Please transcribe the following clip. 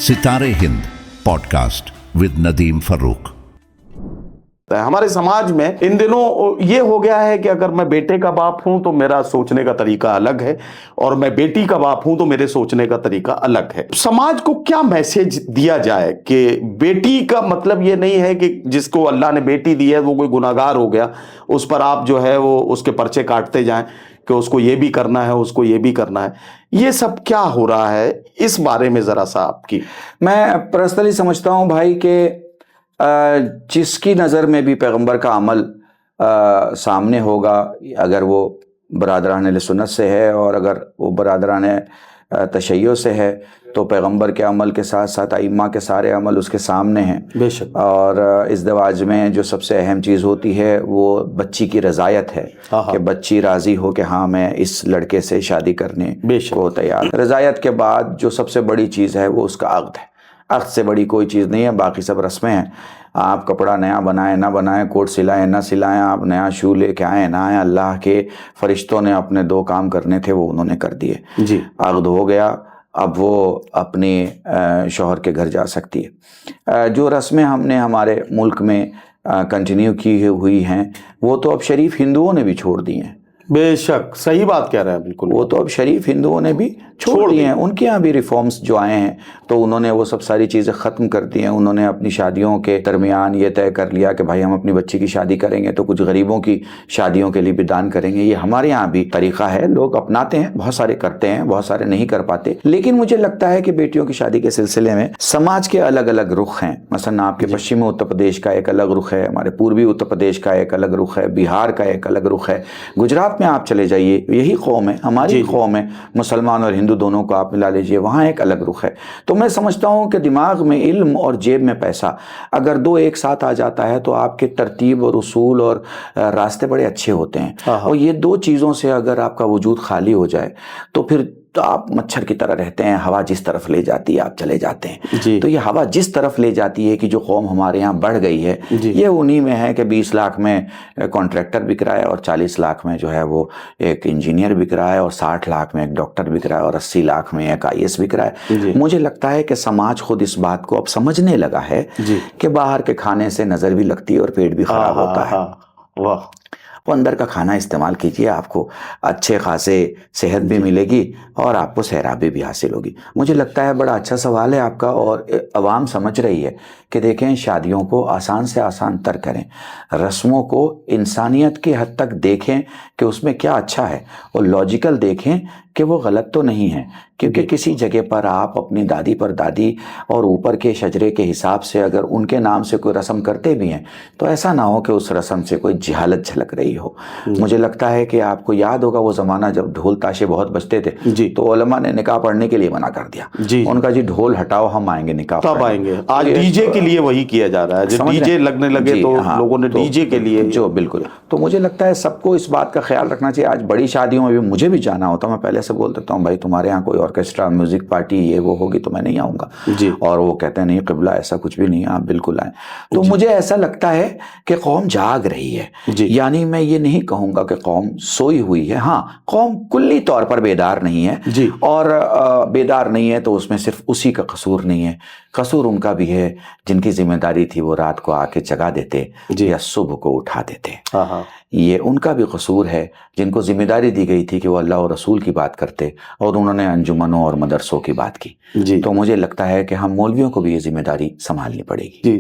सितारे Hind podcast with Nadeem Farooq. हमारे समाज में इन दिनों ये हो गया है कि अगर मैं बेटे का बाप हूं तो मेरा सोचने का तरीका अलग है और मैं बेटी का बाप हूं तो मेरे सोचने का तरीका अलग है। समाज को क्या मैसेज दिया जाए कि बेटी का मतलब ये नहीं है कि जिसको अल्लाह ने बेटी दी है वो कोई गुनाहगार हो गया, उस पर आप जो है वो उसके पर्चे काटते जाएं कि उसको ये भी करना है, उसको ये भी करना है। ये सब क्या हो रहा है, इस बारे में जरा सा आपकी। मैं पर्सनली समझता हूं भाई कि जिसकी नज़र में भी पैगंबर का अमल सामने होगा, अगर वो बरादरान सुन्नत से है और अगर वो बरादरान तशय्यो से है, तो पैगंबर के अमल के साथ साथ अइम्मा के सारे अमल उसके सामने हैं बेशक। और इज़्दिवाज में जो सबसे अहम चीज़ होती है वो बच्ची की रज़ायत है कि बच्ची राज़ी हो कि हाँ मैं इस लड़के से शादी करने को तैयार। रज़ायत के बाद जो सबसे बड़ी चीज़ है वो उसका अक़्द है। अक़्द से बड़ी कोई चीज़ नहीं है, बाकी सब रस्में हैं। आप कपड़ा नया बनाएं ना बनाएं, कोट सिलाएं ना सिलाएं, आप नया शू लेके आए ना आए, अल्लाह के फरिश्तों ने अपने 2 काम करने थे वो उन्होंने कर दिए जी। अक़्द हो गया, अब वो अपने शौहर के घर जा सकती है। जो रस्में हमने हमारे मुल्क में कंटिन्यू की हुई हैं वो तो अब शरीफ हिंदुओं ने भी छोड़ दी हैं। बेशक सही बात कह रहे हैं, बिल्कुल। वो तो अब शरीफ हिंदुओं ने भी छोड़ दिए हैं। उनके यहाँ भी रिफॉर्म्स जो आए हैं तो उन्होंने वो सब सारी चीज़ें ख़त्म कर दी हैं। उन्होंने अपनी शादियों के दरमियान ये तय कर लिया कि भाई हम अपनी बच्ची की शादी करेंगे तो कुछ गरीबों की शादियों के लिए भी दान करेंगे। ये हमारे यहाँ भी तरीक़ा है, लोग अपनाते हैं, बहुत सारे करते हैं, बहुत सारे नहीं कर पाते। लेकिन मुझे लगता है कि बेटियों की शादी के सिलसिले में समाज के अलग अलग रुख हैं। मसलन आपके पश्चिमी उत्तर प्रदेश का एक अलग रुख है, हमारे पूर्वी उत्तर प्रदेश का एक अलग रुख है, बिहार का एक अलग रुख है, गुजरात में आप चले जाइए, यही कौम है, हमारी कौम है, मुसलमान और हिंदू दोनों को आप मिला लीजिए, वहाँ एक अलग रुख है। तो मैं समझता हूँ कि दिमाग में इल्म और जेब में पैसा अगर 2 एक साथ आ जाता है तो आपके तरतीब और उसूल और रास्ते बड़े अच्छे होते हैं। और ये 2 चीज़ों से अगर आपका वजूद खाली हो जाए तो फिर तो आप मच्छर की तरह रहते हैं, हवा जिस तरफ ले जाती है आप चले जाते हैं। तो ये हवा जिस तरफ ले जाती है कि जो कौम हमारे यहाँ बढ़ गई है ये उन्हीं में है कि 20 लाख में कॉन्ट्रैक्टर बिक रहा है और 40 लाख में जो है वो एक इंजीनियर बिक रहा है और 60 लाख में एक डॉक्टर बिक रहा है और 80 लाख में एक IAS बिक रहा है। मुझे लगता है कि समाज खुद इस बात को अब समझने लगा है कि बाहर के खाने से नज़र भी लगती है और पेट भी खराब होता है। वाह, वो अंदर का खाना इस्तेमाल कीजिए, आपको अच्छे खासे सेहत भी मिलेगी और आपको सैराबी भी हासिल होगी। मुझे लगता है बड़ा अच्छा सवाल है आपका और अवाम समझ रही है कि देखें शादियों को आसान से आसान तर करें, रस्मों को इंसानियत की हद तक देखें कि उसमें क्या अच्छा है और लॉजिकल देखें कि वो गलत तो नहीं है। क्योंकि किसी जगह पर आप अपनी दादी पर दादी और ऊपर के शजरे के हिसाब से अगर उनके नाम से कोई रस्म करते भी हैं तो ऐसा ना हो कि उस रस्म से कोई जहालत झलक रही हो। मुझे लगता है कि आपको याद होगा वो ज़माना जब ढोल ताशे बहुत बजते थे तो उलमा ने निकाह पढ़ने के लिए मना कर दिया। उनका जी ढोल हटाओ, हम आएंगे निकाह तब आएंगे। आज डीजे के लिए वही किया जा रहा है, जब डीजे लगने लगे तो लोगों ने डीजे के लिए जो बिल्कुल। तो मुझे लगता है सबको इस बात का ख्याल रखना चाहिए। आज बड़ी शादियों में भी मुझे भी जाना होता, मैं पहले से बोल देता हूँ भाई तुम्हारे यहाँ कोई ऑर्केस्ट्रा म्यूजिक पार्टी ये वो होगी तो मैं नहीं आऊँगा, और वो कहते हैं नहीं क़िबला ऐसा कुछ भी नहीं है, आप बिल्कुल आएँ। तो मुझे ऐसा लगता है कि कौम जाग रही है। यानी मैं ये नहीं कहूँगा कि कौम सोई हुई है, हाँ कौम कुल्ली तौर पर बेदार नहीं है और बेदार नहीं है तो उसमें सिर्फ उसी का कसूर नहीं है, कसूर उनका भी है जिनकी जिम्मेदारी थी वो रात को आके जगा देते या सुबह को उठा देते। ये उनका भी कसूर है जिनको जिम्मेदारी दी गई थी कि वो अल्लाह और रसूल की बात करते और उन्होंने अंजुमनों और मदरसों की बात की। तो मुझे लगता है कि हम मौलवियों को भी ये जिम्मेदारी संभालनी पड़ेगी।